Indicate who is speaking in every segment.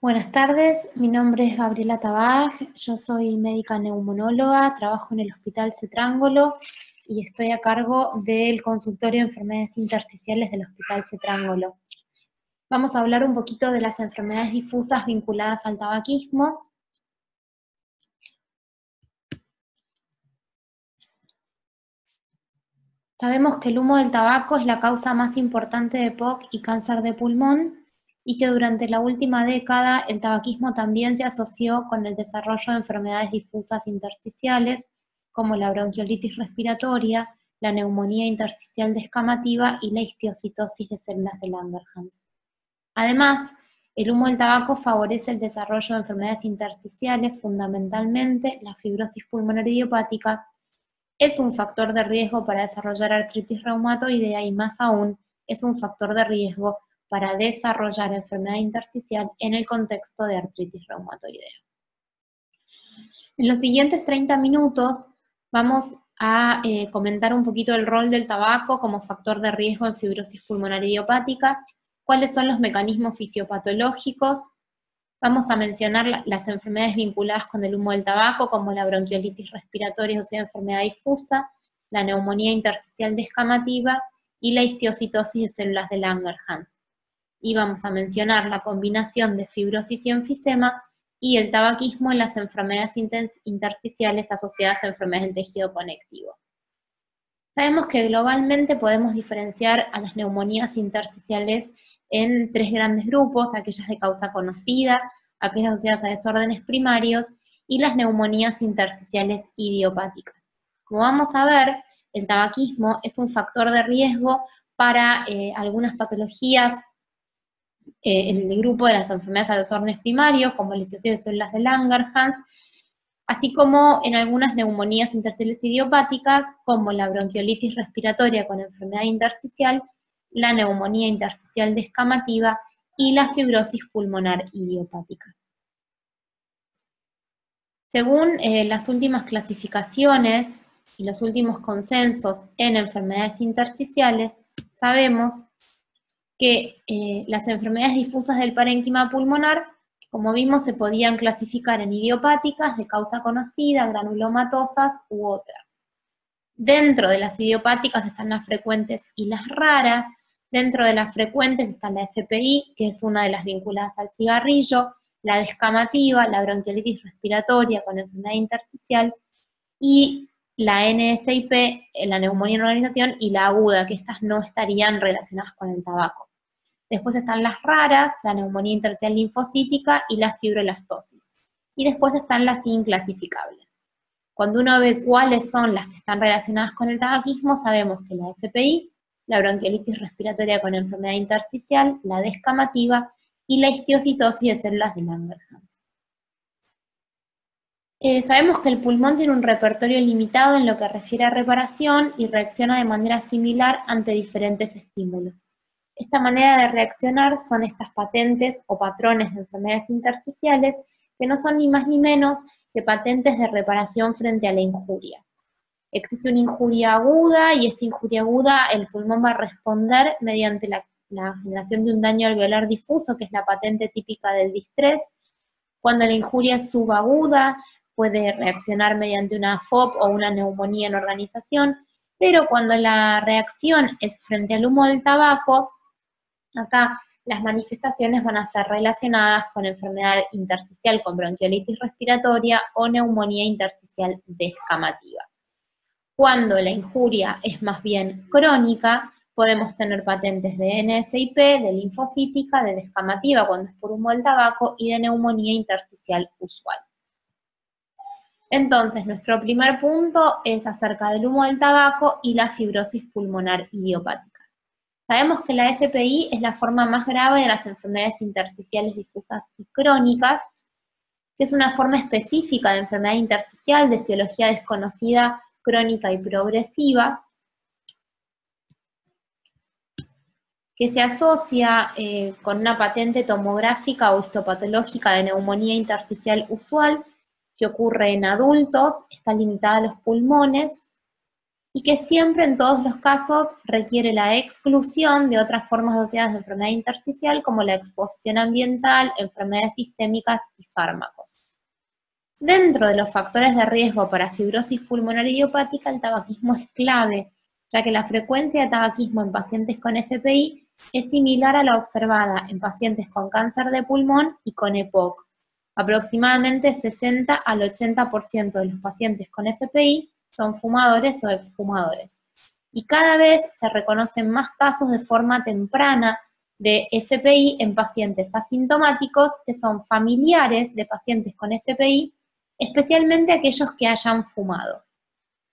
Speaker 1: Buenas tardes, mi nombre es Gabriela Tabaj, yo soy médica neumonóloga, trabajo en el Hospital Cetrángolo y estoy a cargo del consultorio de enfermedades intersticiales del Hospital Cetrángolo. Vamos a hablar un poquito de las enfermedades difusas vinculadas al tabaquismo. Sabemos que el humo del tabaco es la causa más importante de EPOC y cáncer de pulmón, y que durante la última década el tabaquismo también se asoció con el desarrollo de enfermedades difusas intersticiales, como la bronquiolitis respiratoria, la neumonía intersticial descamativa y la histiocytosis de células de Langerhans. Además, el humo del tabaco favorece el desarrollo de enfermedades intersticiales, fundamentalmente la fibrosis pulmonar idiopática. Es un factor de riesgo para desarrollar artritis reumatoidea y más aún es un factor de riesgo para desarrollar enfermedad intersticial en el contexto de artritis reumatoidea. En los siguientes 30 minutos vamos a comentar un poquito el rol del tabaco como factor de riesgo en fibrosis pulmonar idiopática, cuáles son los mecanismos fisiopatológicos. Vamos a mencionar las enfermedades vinculadas con el humo del tabaco, como la bronquiolitis respiratoria, o sea, enfermedad difusa, la neumonía intersticial descamativa y la histiocytosis de células de Langerhans. Y vamos a mencionar la combinación de fibrosis y enfisema y el tabaquismo en las enfermedades intersticiales asociadas a enfermedades del tejido conectivo. Sabemos que globalmente podemos diferenciar a las neumonías intersticiales en tres grandes grupos: aquellas de causa conocida, aquellas asociadas a desórdenes primarios y las neumonías intersticiales idiopáticas. Como vamos a ver, el tabaquismo es un factor de riesgo para algunas patologías en el grupo de las enfermedades a desórdenes primarios, como la histiocytosis de células de Langerhans, así como en algunas neumonías intersticiales idiopáticas, como la bronquiolitis respiratoria con enfermedad intersticial, la neumonía intersticial descamativa y la fibrosis pulmonar idiopática. Según las últimas clasificaciones y los últimos consensos en enfermedades intersticiales, sabemos que las enfermedades difusas del parénquima pulmonar, como vimos, se podían clasificar en idiopáticas, de causa conocida, granulomatosas u otras. Dentro de las idiopáticas están las frecuentes y las raras. Dentro de las frecuentes está la FPI, que es una de las vinculadas al cigarrillo, la descamativa, la bronquiolitis respiratoria con enfermedad intersticial, y la NSIP, la neumonía en organización, y la aguda, que estas no estarían relacionadas con el tabaco. Después están las raras, la neumonía intersticial linfocítica y la fibroelastosis. Y después están las inclasificables. Cuando uno ve cuáles son las que están relacionadas con el tabaquismo, sabemos que la FPI, la bronquiolitis respiratoria con enfermedad intersticial, la descamativa y la histiocytosis de células de Langerhans. Sabemos que el pulmón tiene un repertorio limitado en lo que refiere a reparación y reacciona de manera similar ante diferentes estímulos. Esta manera de reaccionar son estas patentes o patrones de enfermedades intersticiales, que no son ni más ni menos que patentes de reparación frente a la injuria. Existe una injuria aguda, y esta injuria aguda el pulmón va a responder mediante la generación de un daño alveolar difuso, que es la patente típica del distrés. Cuando la injuria es subaguda, puede reaccionar mediante una FOP o una neumonía en organización, pero cuando la reacción es frente al humo del tabaco, acá las manifestaciones van a ser relacionadas con enfermedad intersticial con bronquiolitis respiratoria o neumonía intersticial descamativa. Cuando la injuria es más bien crónica, podemos tener patentes de NSIP, de linfocítica, de descamativa cuando es por humo del tabaco y de neumonía intersticial usual. Entonces, nuestro primer punto es acerca del humo del tabaco y la fibrosis pulmonar idiopática. Sabemos que la FPI es la forma más grave de las enfermedades intersticiales difusas y crónicas, que es una forma específica de enfermedad intersticial de etiología desconocida, crónica y progresiva, que se asocia con una patente tomográfica o histopatológica de neumonía intersticial usual, que ocurre en adultos, está limitada a los pulmones, y que siempre en todos los casos requiere la exclusión de otras formas asociadas de enfermedad intersticial como la exposición ambiental, enfermedades sistémicas y fármacos. Dentro de los factores de riesgo para fibrosis pulmonar idiopática, el tabaquismo es clave, ya que la frecuencia de tabaquismo en pacientes con FPI es similar a la observada en pacientes con cáncer de pulmón y con EPOC. Aproximadamente 60 al 80% de los pacientes con FPI son fumadores o exfumadores. Y cada vez se reconocen más casos de forma temprana de FPI en pacientes asintomáticos que son familiares de pacientes con FPI, especialmente aquellos que hayan fumado.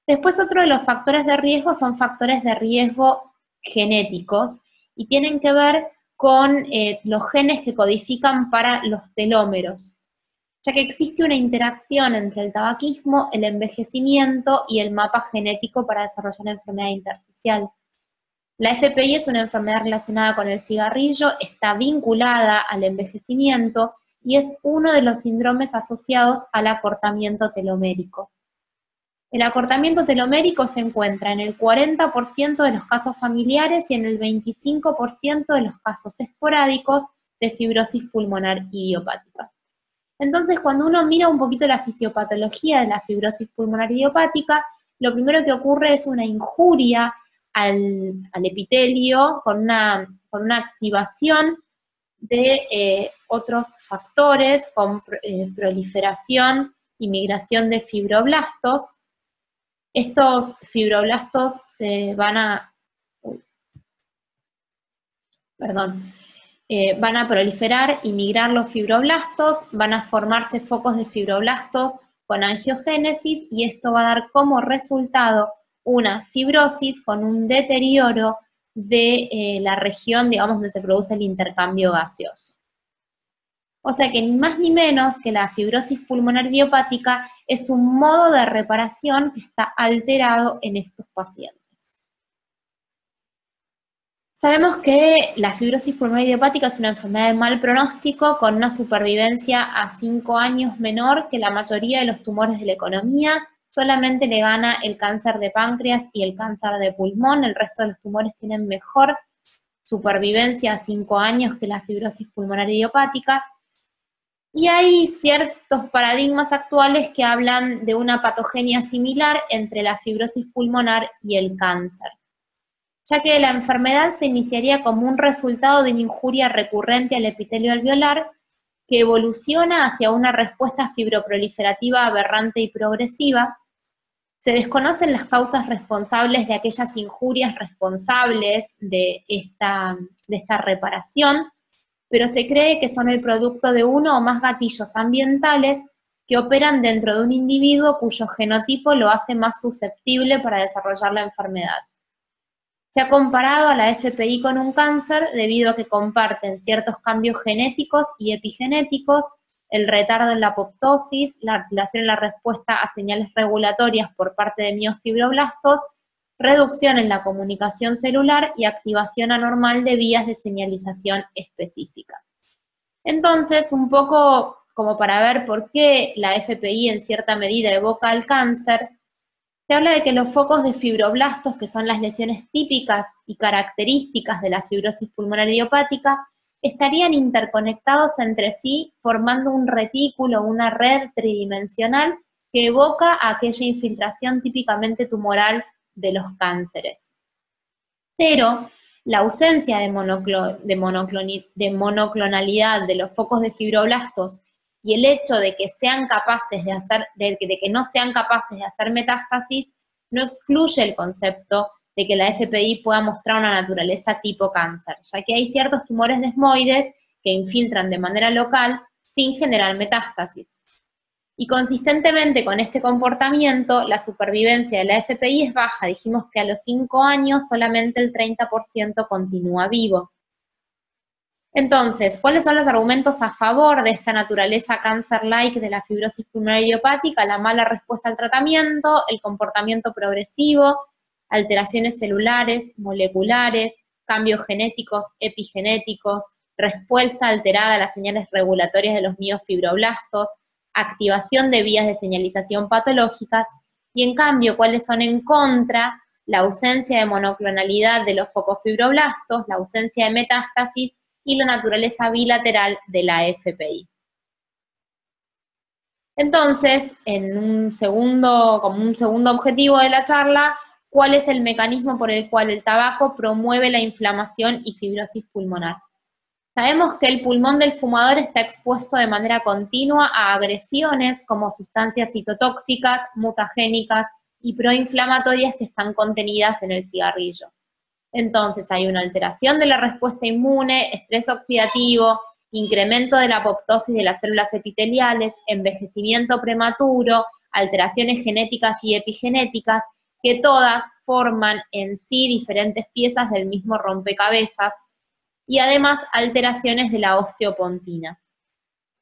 Speaker 1: Después otro de los factores de riesgo son factores de riesgo genéticos y tienen que ver con los genes que codifican para los telómeros, ya que existe una interacción entre el tabaquismo, el envejecimiento y el mapa genético para desarrollar la enfermedad intersticial. La FPI es una enfermedad relacionada con el cigarrillo, está vinculada al envejecimiento y es uno de los síndromes asociados al acortamiento telomérico. El acortamiento telomérico se encuentra en el 40% de los casos familiares y en el 25% de los casos esporádicos de fibrosis pulmonar idiopática. Entonces, cuando uno mira un poquito la fisiopatología de la fibrosis pulmonar idiopática, lo primero que ocurre es una injuria al epitelio con una activación de otros factores, con proliferación y migración de fibroblastos. Estos fibroblastos van a proliferar y migrar los fibroblastos, van a formarse focos de fibroblastos con angiogénesis y esto va a dar como resultado una fibrosis con un deterioro de la región, digamos, donde se produce el intercambio gaseoso. O sea que ni más ni menos que la fibrosis pulmonar idiopática es un modo de reparación que está alterado en estos pacientes. Sabemos que la fibrosis pulmonar idiopática es una enfermedad de mal pronóstico con una supervivencia a 5 años menor que la mayoría de los tumores de la economía. Solamente le gana el cáncer de páncreas y el cáncer de pulmón. El resto de los tumores tienen mejor supervivencia a 5 años que la fibrosis pulmonar idiopática. Y hay ciertos paradigmas actuales que hablan de una patogenia similar entre la fibrosis pulmonar y el cáncer, ya que la enfermedad se iniciaría como un resultado de una injuria recurrente al epitelio alveolar que evoluciona hacia una respuesta fibroproliferativa aberrante y progresiva. Se desconocen las causas responsables de aquellas injurias responsables de esta reparación, pero se cree que son el producto de uno o más gatillos ambientales que operan dentro de un individuo cuyo genotipo lo hace más susceptible para desarrollar la enfermedad. Se ha comparado a la FPI con un cáncer debido a que comparten ciertos cambios genéticos y epigenéticos, el retardo en la apoptosis, la alteración en la respuesta a señales regulatorias por parte de miofibroblastos, reducción en la comunicación celular y activación anormal de vías de señalización específica. Entonces, un poco como para ver por qué la FPI en cierta medida evoca el cáncer, se habla de que los focos de fibroblastos, que son las lesiones típicas y características de la fibrosis pulmonar idiopática, estarían interconectados entre sí formando un retículo, una red tridimensional que evoca aquella infiltración típicamente tumoral de los cánceres. Pero la ausencia de monoclonalidad de los focos de fibroblastos y el hecho de que sean capaces de que no sean capaces de hacer metástasis no excluye el concepto de que la FPI pueda mostrar una naturaleza tipo cáncer, ya que hay ciertos tumores desmoides que infiltran de manera local sin generar metástasis. Y consistentemente con este comportamiento, la supervivencia de la FPI es baja. Dijimos que a los 5 años solamente el 30% continúa vivo. Entonces, ¿cuáles son los argumentos a favor de esta naturaleza cancer-like de la fibrosis pulmonar idiopática? La mala respuesta al tratamiento, el comportamiento progresivo, alteraciones celulares, moleculares, cambios genéticos, epigenéticos, respuesta alterada a las señales regulatorias de los miofibroblastos, activación de vías de señalización patológicas, y en cambio, ¿cuáles son en contra la ausencia de monoclonalidad de los focofibroblastos, la ausencia de metástasis y la naturaleza bilateral de la FPI. Entonces, como un segundo objetivo de la charla, ¿cuál es el mecanismo por el cual el tabaco promueve la inflamación y fibrosis pulmonar? Sabemos que el pulmón del fumador está expuesto de manera continua a agresiones como sustancias citotóxicas, mutagénicas y proinflamatorias que están contenidas en el cigarrillo. Entonces hay una alteración de la respuesta inmune, estrés oxidativo, incremento de la apoptosis de las células epiteliales, envejecimiento prematuro, alteraciones genéticas y epigenéticas, que todas forman en sí diferentes piezas del mismo rompecabezas, y además alteraciones de la osteopontina.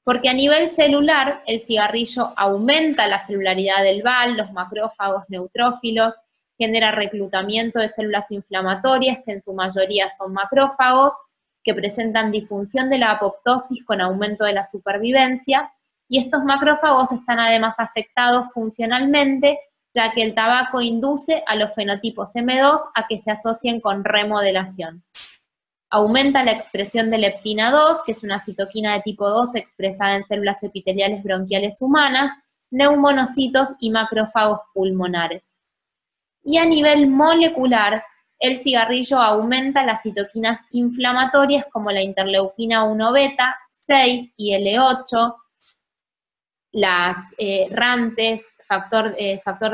Speaker 1: Porque a nivel celular, el cigarrillo aumenta la celularidad del VAL, los macrófagos neutrófilos, genera reclutamiento de células inflamatorias, que en su mayoría son macrófagos, que presentan disfunción de la apoptosis con aumento de la supervivencia, y estos macrófagos están además afectados funcionalmente, ya que el tabaco induce a los fenotipos M2 a que se asocien con remodelación. Aumenta la expresión de leptina 2, que es una citoquina de tipo 2 expresada en células epiteliales bronquiales humanas, neumonocitos y macrófagos pulmonares. Y a nivel molecular, el cigarrillo aumenta las citoquinas inflamatorias como la interleuquina 1 beta, 6 y L8, las RANTES, factor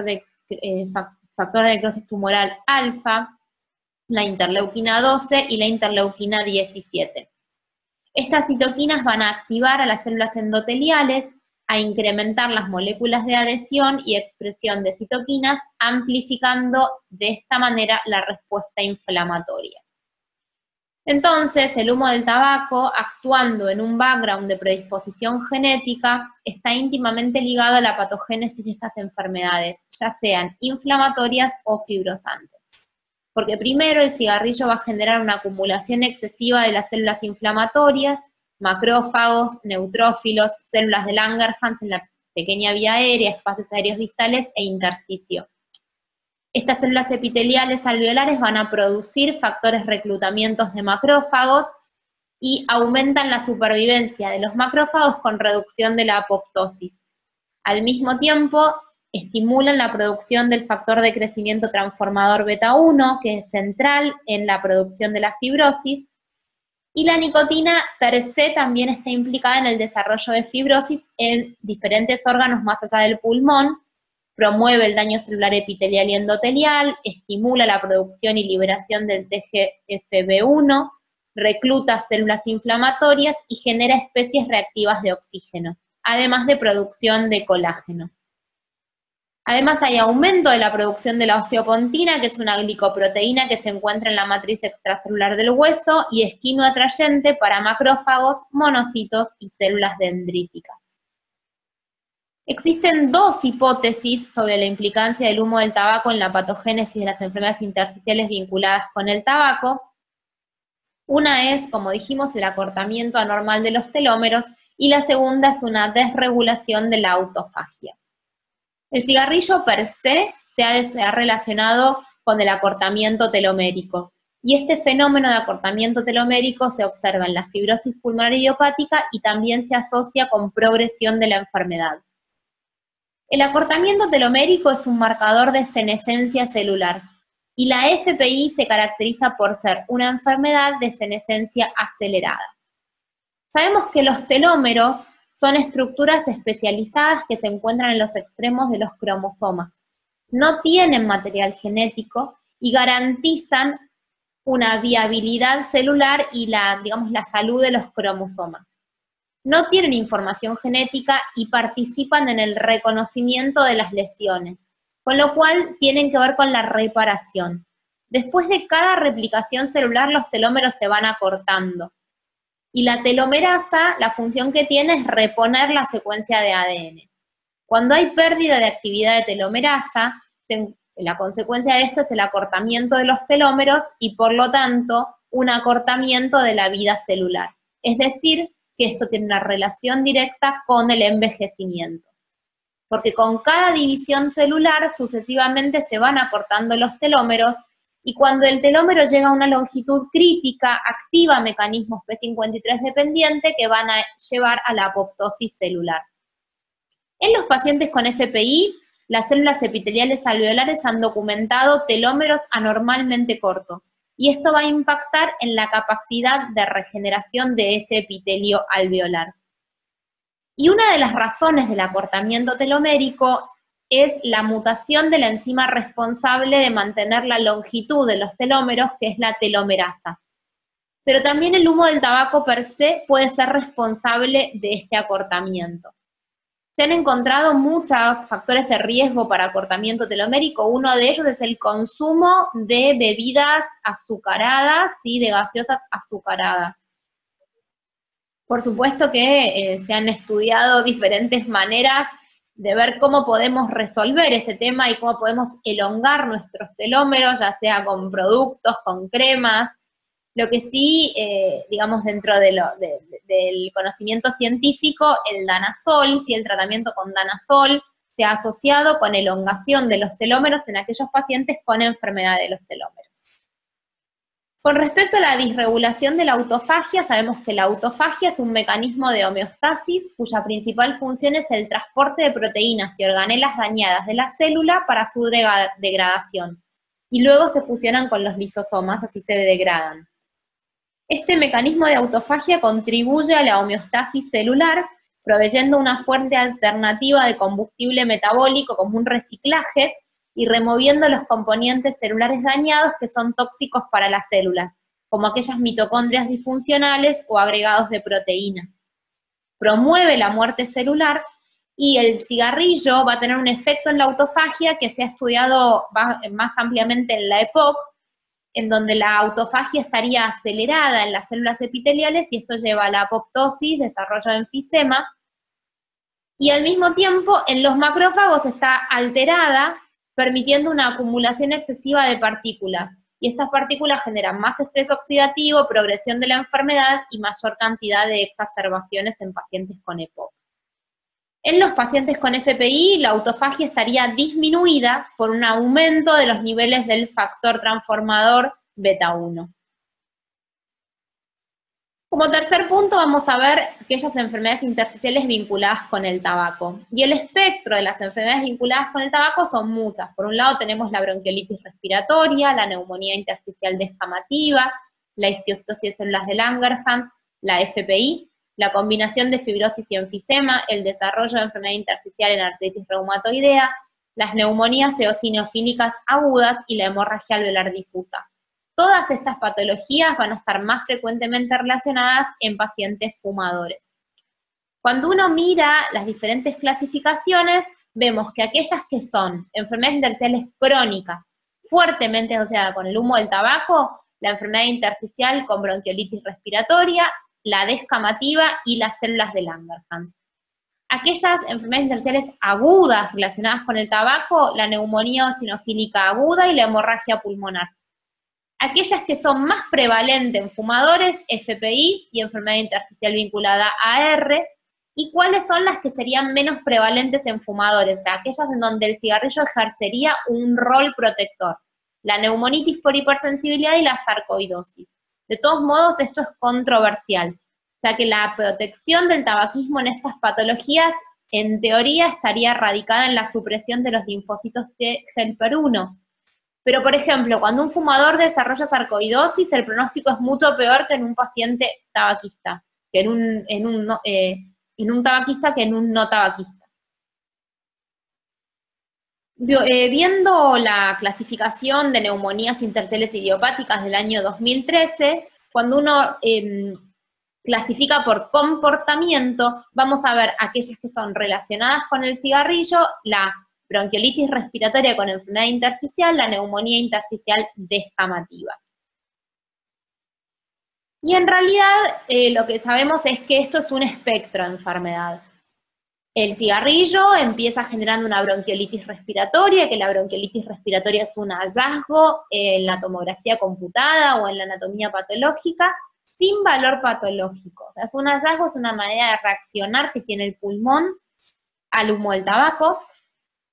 Speaker 1: de necrosis tumoral alfa, la interleuquina 12 y la interleuquina 17. Estas citoquinas van a activar a las células endoteliales, a incrementar las moléculas de adhesión y expresión de citoquinas, amplificando de esta manera la respuesta inflamatoria. Entonces, el humo del tabaco, actuando en un background de predisposición genética, está íntimamente ligado a la patogénesis de estas enfermedades, ya sean inflamatorias o fibrosantes. Porque primero el cigarrillo va a generar una acumulación excesiva de las células inflamatorias, macrófagos, neutrófilos, células de Langerhans en la pequeña vía aérea, espacios aéreos distales e intersticio. Estas células epiteliales alveolares van a producir factores reclutamientos de macrófagos y aumentan la supervivencia de los macrófagos con reducción de la apoptosis. Al mismo tiempo, estimulan la producción del factor de crecimiento transformador beta 1, que es central en la producción de la fibrosis, y la nicotina per se también está implicada en el desarrollo de fibrosis en diferentes órganos más allá del pulmón, promueve el daño celular epitelial y endotelial, estimula la producción y liberación del TGFB1, recluta células inflamatorias y genera especies reactivas de oxígeno, además de producción de colágeno. Además hay aumento de la producción de la osteopontina, que es una glicoproteína que se encuentra en la matriz extracelular del hueso y es quinoatrayente para macrófagos, monocitos y células dendríticas. Existen dos hipótesis sobre la implicancia del humo del tabaco en la patogénesis de las enfermedades intersticiales vinculadas con el tabaco. Una es, como dijimos, el acortamiento anormal de los telómeros y la segunda es una desregulación de la autofagia. El cigarrillo per se se ha relacionado con el acortamiento telomérico, y este fenómeno de acortamiento telomérico se observa en la fibrosis pulmonar idiopática y también se asocia con progresión de la enfermedad. El acortamiento telomérico es un marcador de senescencia celular, y la FPI se caracteriza por ser una enfermedad de senescencia acelerada. Sabemos que los telómeros son estructuras especializadas que se encuentran en los extremos de los cromosomas. No tienen material genético y garantizan una viabilidad celular y la salud de los cromosomas. No tienen información genética y participan en el reconocimiento de las lesiones, con lo cual tienen que ver con la reparación. Después de cada replicación celular, los telómeros se van acortando. Y la telomerasa, la función que tiene es reponer la secuencia de ADN. Cuando hay pérdida de actividad de telomerasa, la consecuencia de esto es el acortamiento de los telómeros y por lo tanto un acortamiento de la vida celular. Es decir, que esto tiene una relación directa con el envejecimiento. porque con cada división celular sucesivamente se van acortando los telómeros, y cuando el telómero llega a una longitud crítica, activa mecanismos P53 dependiente que van a llevar a la apoptosis celular. En los pacientes con FPI, las células epiteliales alveolares han documentado telómeros anormalmente cortos, y esto va a impactar en la capacidad de regeneración de ese epitelio alveolar. Y una de las razones del acortamiento telomérico es la mutación de la enzima responsable de mantener la longitud de los telómeros, que es la telomerasa. Pero también el humo del tabaco per se puede ser responsable de este acortamiento. Se han encontrado muchos factores de riesgo para acortamiento telomérico. Uno de ellos es el consumo de bebidas azucaradas y de gaseosas azucaradas. Por supuesto que se han estudiado diferentes maneras de ver cómo podemos resolver este tema y cómo podemos elongar nuestros telómeros, ya sea con productos, con cremas. Lo que sí, digamos, dentro del conocimiento científico, el danazol, si el tratamiento con danazol se ha asociado con elongación de los telómeros en aquellos pacientes con enfermedad de los telómeros. Con respecto a la disregulación de la autofagia, sabemos que la autofagia es un mecanismo de homeostasis cuya principal función es el transporte de proteínas y organelas dañadas de la célula para su degradación, y luego se fusionan con los lisosomas, así se degradan. Este mecanismo de autofagia contribuye a la homeostasis celular, proveyendo una fuente alternativa de combustible metabólico como un reciclaje, y removiendo los componentes celulares dañados que son tóxicos para las células, como aquellas mitocondrias disfuncionales o agregados de proteínas. Promueve la muerte celular, y el cigarrillo va a tener un efecto en la autofagia que se ha estudiado más ampliamente en la EPOC, en donde la autofagia estaría acelerada en las células epiteliales, y esto lleva a la apoptosis, desarrollo de enfisema, y al mismo tiempo en los macrófagos está alterada, permitiendo una acumulación excesiva de partículas, y estas partículas generan más estrés oxidativo, progresión de la enfermedad y mayor cantidad de exacerbaciones en pacientes con EPOC. En los pacientes con FPI, la autofagia estaría disminuida por un aumento de los niveles del factor transformador beta 1. Como tercer punto vamos a ver aquellas enfermedades intersticiales vinculadas con el tabaco. Y el espectro de las enfermedades vinculadas con el tabaco son muchas. Por un lado tenemos la bronquiolitis respiratoria, la neumonía intersticial descamativa, la histiocytosis de células de Langerhans, la FPI, la combinación de fibrosis y enfisema, el desarrollo de enfermedad intersticial en artritis reumatoidea, las neumonías eosinofílicas agudas y la hemorragia alveolar difusa. Todas estas patologías van a estar más frecuentemente relacionadas en pacientes fumadores. Cuando uno mira las diferentes clasificaciones, vemos que aquellas que son enfermedades intersticiales crónicas, fuertemente asociadas con el humo del tabaco, la enfermedad intersticial con bronquiolitis respiratoria, la descamativa y las células de Langerhans. Aquellas enfermedades intersticiales agudas relacionadas con el tabaco, la neumonía eosinofílica aguda y la hemorragia pulmonar. Aquellas que son más prevalentes en fumadores, FPI y enfermedad intersticial vinculada a AR, y cuáles son las que serían menos prevalentes en fumadores, o sea, aquellas en donde el cigarrillo ejercería un rol protector, la neumonitis por hipersensibilidad y la sarcoidosis. De todos modos, esto es controversial, o sea que la protección del tabaquismo en estas patologías, en teoría, estaría radicada en la supresión de los linfocitos T helper 1. Pero, por ejemplo, cuando un fumador desarrolla sarcoidosis, el pronóstico es mucho peor que en un paciente tabaquista, que en un tabaquista que en un no tabaquista. Viendo la clasificación de neumonías intersticiales idiopáticas del año 2013, cuando uno clasifica por comportamiento, vamos a ver aquellas que son relacionadas con el cigarrillo, la bronquiolitis respiratoria con enfermedad intersticial, la neumonía intersticial descamativa. Y en realidad lo que sabemos es que esto es un espectro de enfermedad. El cigarrillo empieza generando una bronquiolitis respiratoria, que la bronquiolitis respiratoria es un hallazgo en la tomografía computada o en la anatomía patológica, sin valor patológico. O sea, es un hallazgo, es una manera de reaccionar que tiene el pulmón, al humo del tabaco.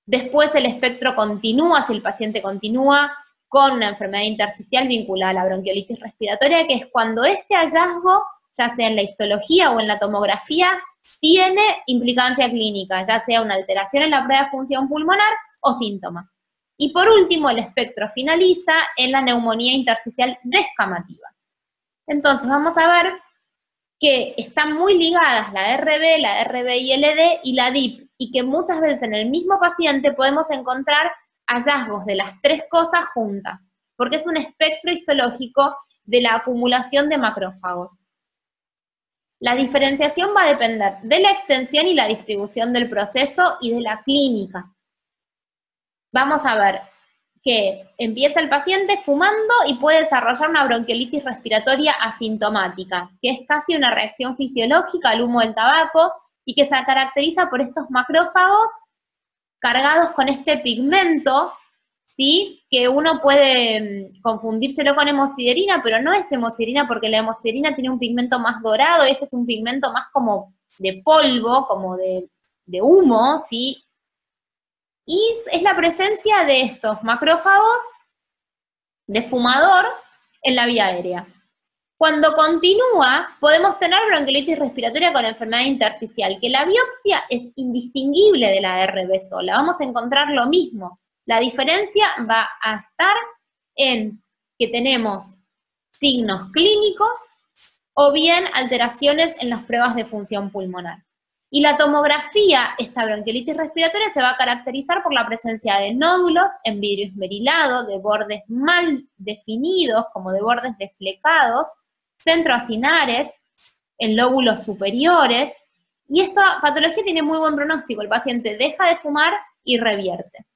Speaker 1: Después el espectro continúa, si el paciente continúa con una enfermedad intersticial vinculada a la bronquiolitis respiratoria, que es cuando este hallazgo, ya sea en la histología o en la tomografía, tiene implicancia clínica, ya sea una alteración en la prueba de función pulmonar o síntomas. Y por último, el espectro finaliza en la neumonía intersticial descamativa. Entonces vamos a ver que están muy ligadas la RB-ILD y la DIP, y que muchas veces en el mismo paciente podemos encontrar hallazgos de las tres cosas juntas, porque es un espectro histológico de la acumulación de macrófagos. La diferenciación va a depender de la extensión y la distribución del proceso y de la clínica. Vamos a ver que empieza el paciente fumando y puede desarrollar una bronquiolitis respiratoria asintomática, que es casi una reacción fisiológica al humo del tabaco y que se caracteriza por estos macrófagos cargados con este pigmento, ¿sí? Que uno puede confundírselo con hemosiderina, pero no es hemosiderina porque la hemosiderina tiene un pigmento más dorado y este es un pigmento más como de polvo, como de humo, ¿sí? Y es la presencia de estos macrófagos de fumador en la vía aérea. Cuando continúa, podemos tener bronquiolitis respiratoria con enfermedad intersticial, que la biopsia es indistinguible de la RB sola. Vamos a encontrar lo mismo. La diferencia va a estar en que tenemos signos clínicos o bien alteraciones en las pruebas de función pulmonar. Y la tomografía, esta bronquiolitis respiratoria, se va a caracterizar por la presencia de nódulos en vidrio esmerilado, de bordes mal definidos, como de bordes desflecados, centroacinares, en lóbulos superiores, y esta patología tiene muy buen pronóstico, el paciente deja de fumar y revierte.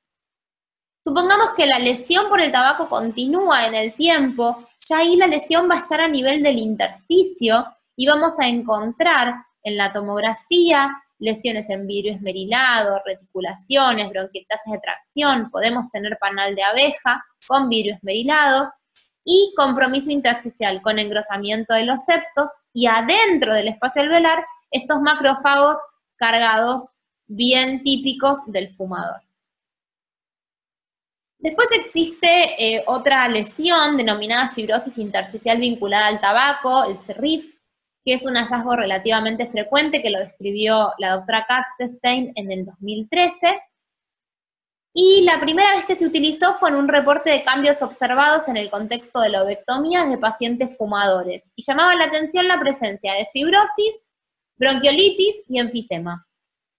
Speaker 1: Supongamos que la lesión por el tabaco continúa en el tiempo, ya ahí la lesión va a estar a nivel del intersticio y vamos a encontrar en la tomografía lesiones en vidrio esmerilado, reticulaciones, bronquiectasis de tracción, podemos tener panal de abeja con vidrio esmerilado, y compromiso intersticial con engrosamiento de los septos, y adentro del espacio alveolar, estos macrófagos cargados bien típicos del fumador. Después existe otra lesión denominada fibrosis intersticial vinculada al tabaco, el CRIF, que es un hallazgo relativamente frecuente que lo describió la doctora Kastenstein en el 2013, y la primera vez que se utilizó fue en un reporte de cambios observados en el contexto de lobectomías de pacientes fumadores, y llamaba la atención la presencia de fibrosis, bronquiolitis y enfisema.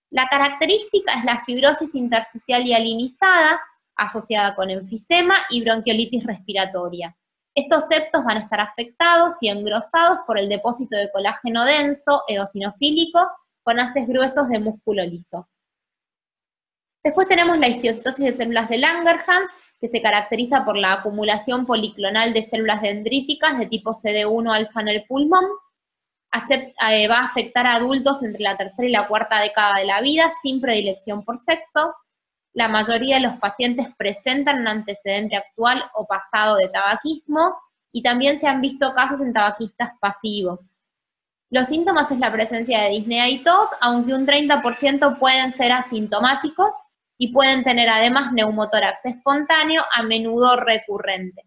Speaker 1: La característica es la fibrosis intersticial hialinizada, asociada con enfisema y bronquiolitis respiratoria. Estos septos van a estar afectados y engrosados por el depósito de colágeno denso, eosinofílico, con haces gruesos de músculo liso. Después tenemos la histiocitosis de células de Langerhans, que se caracteriza por la acumulación policlonal de células dendríticas de tipo CD1 alfa en el pulmón. Va a afectar a adultos entre la tercera y la cuarta década de la vida, sin predilección por sexo. La mayoría de los pacientes presentan un antecedente actual o pasado de tabaquismo, y también se han visto casos en tabaquistas pasivos. Los síntomas es la presencia de disnea y tos, aunque un 30% pueden ser asintomáticos y pueden tener además neumotórax espontáneo, a menudo recurrente.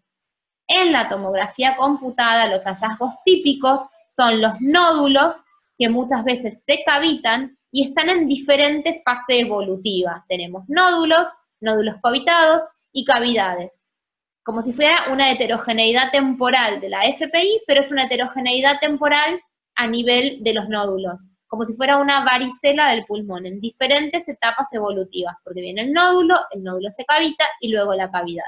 Speaker 1: En la tomografía computada, los hallazgos típicos son los nódulos, que muchas veces se cavitan y están en diferentes fases evolutivas. Tenemos nódulos, nódulos cavitados y cavidades, como si fuera una heterogeneidad temporal de la FPI, pero es una heterogeneidad temporal a nivel de los nódulos, como si fuera una varicela del pulmón, en diferentes etapas evolutivas, porque viene el nódulo se cavita y luego la cavidad.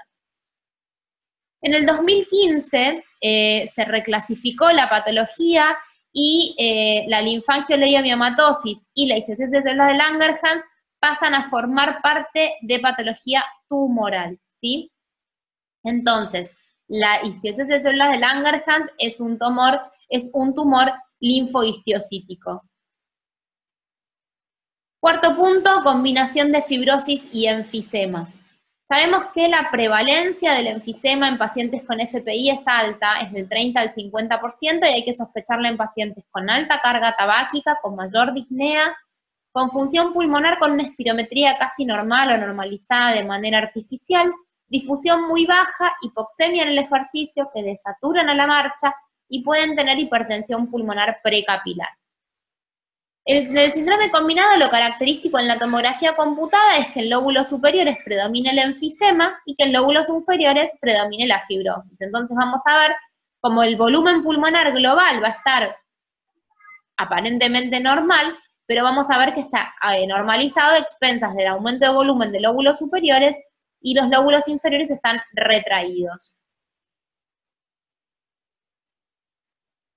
Speaker 1: En el 2015 se reclasificó la patología y la linfangioleiomyomatosis y la histiocitosis de células de Langerhans pasan a formar parte de patología tumoral, ¿sí? Entonces, la histiocitosis de células de Langerhans es un tumor linfohistiocítico. Cuarto punto, combinación de fibrosis y enfisema. Sabemos que la prevalencia del enfisema en pacientes con FPI es alta, es del 30 al 50%, y hay que sospecharla en pacientes con alta carga tabáquica, con mayor disnea, con función pulmonar con una espirometría casi normal o normalizada de manera artificial, difusión muy baja, hipoxemia en el ejercicio, que desaturan a la marcha y pueden tener hipertensión pulmonar precapilar. El síndrome combinado, lo característico en la tomografía computada es que en lóbulos superiores predomina el enfisema y que en lóbulos inferiores predomine la fibrosis. Entonces vamos a ver cómo el volumen pulmonar global va a estar aparentemente normal, pero vamos a ver que está normalizado a expensas del aumento de volumen de lóbulos superiores y los lóbulos inferiores están retraídos.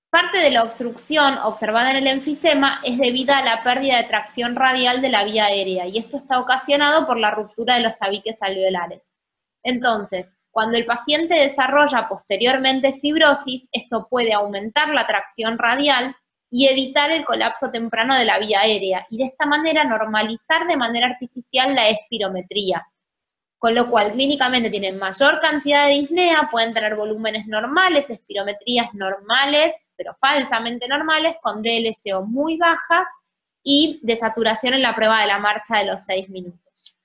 Speaker 1: Parte de la obstrucción observada en el enfisema es debida a la pérdida de tracción radial de la vía aérea, y esto está ocasionado por la ruptura de los tabiques alveolares. Entonces, cuando el paciente desarrolla posteriormente fibrosis, esto puede aumentar la tracción radial y evitar el colapso temprano de la vía aérea, y de esta manera normalizar de manera artificial la espirometría. Con lo cual, clínicamente tienen mayor cantidad de disnea, pueden tener volúmenes normales, espirometrías normales, pero falsamente normales, con DLCO muy bajas y desaturación en la prueba de la marcha de los 6 minutos.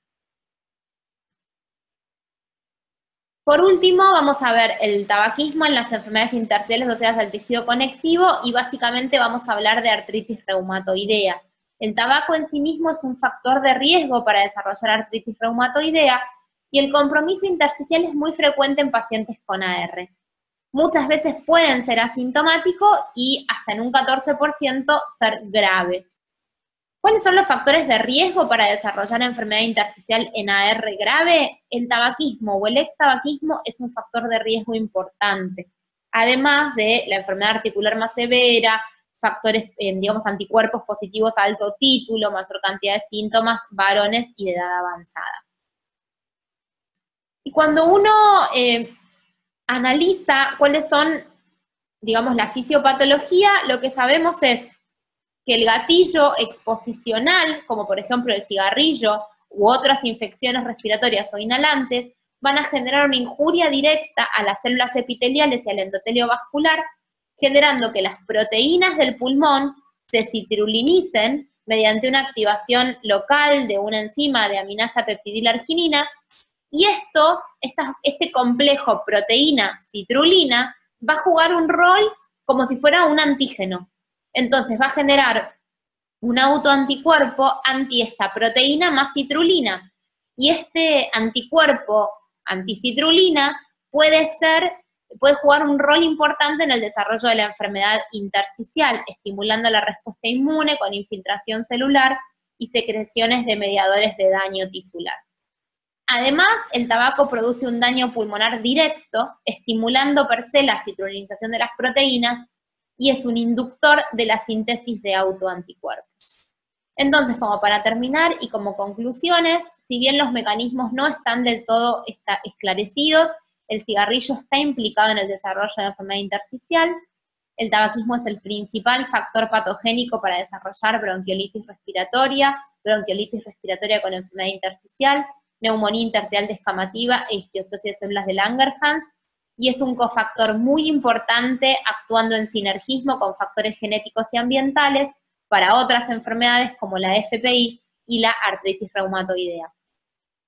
Speaker 1: Por último, vamos a ver el tabaquismo en las enfermedades intersticiales asociadas al tejido conectivo y básicamente vamos a hablar de artritis reumatoidea. El tabaco en sí mismo es un factor de riesgo para desarrollar artritis reumatoidea y el compromiso intersticial es muy frecuente en pacientes con AR. Muchas veces pueden ser asintomáticos y hasta en un 14% ser grave. ¿Cuáles son los factores de riesgo para desarrollar enfermedad intersticial en AR grave? El tabaquismo o el extabaquismo es un factor de riesgo importante, además de la enfermedad articular más severa, factores, digamos, anticuerpos positivos a alto título, mayor cantidad de síntomas, varones y de edad avanzada. Y cuando uno analiza cuáles son, digamos, la fisiopatología, lo que sabemos es que el gatillo exposicional, como por ejemplo el cigarrillo u otras infecciones respiratorias o inhalantes, van a generar una injuria directa a las células epiteliales y al endotelio vascular, generando que las proteínas del pulmón se citrulinicen mediante una activación local de una enzima de aminasa peptidil arginina, y este complejo proteína-citrulina va a jugar un rol como si fuera un antígeno. Entonces va a generar un autoanticuerpo anti esta proteína más citrulina. Y este anticuerpo anticitrulina puede jugar un rol importante en el desarrollo de la enfermedad intersticial, estimulando la respuesta inmune con infiltración celular y secreciones de mediadores de daño tisular. Además, el tabaco produce un daño pulmonar directo, estimulando per se la citrulinización de las proteínas, y es un inductor de la síntesis de autoanticuerpos. Entonces, como para terminar y como conclusiones, si bien los mecanismos no están del todo esclarecidos, el cigarrillo está implicado en el desarrollo de la enfermedad intersticial, el tabaquismo es el principal factor patogénico para desarrollar bronquiolitis respiratoria con enfermedad intersticial, neumonía intersticial descamativa e histiostosis de células de Langerhans, y es un cofactor muy importante actuando en sinergismo con factores genéticos y ambientales para otras enfermedades como la FPI y la artritis reumatoidea.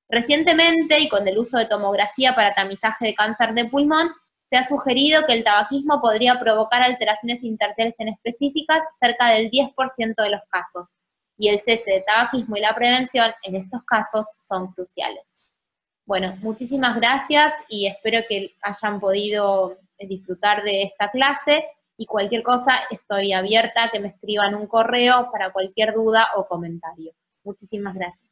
Speaker 1: Recientemente, y con el uso de tomografía para tamizaje de cáncer de pulmón, se ha sugerido que el tabaquismo podría provocar alteraciones intersticiales en específicas cerca del 10% de los casos, y el cese de tabaquismo y la prevención en estos casos son cruciales. Bueno, muchísimas gracias y espero que hayan podido disfrutar de esta clase, y cualquier cosa estoy abierta a que me escriban un correo para cualquier duda o comentario. Muchísimas gracias.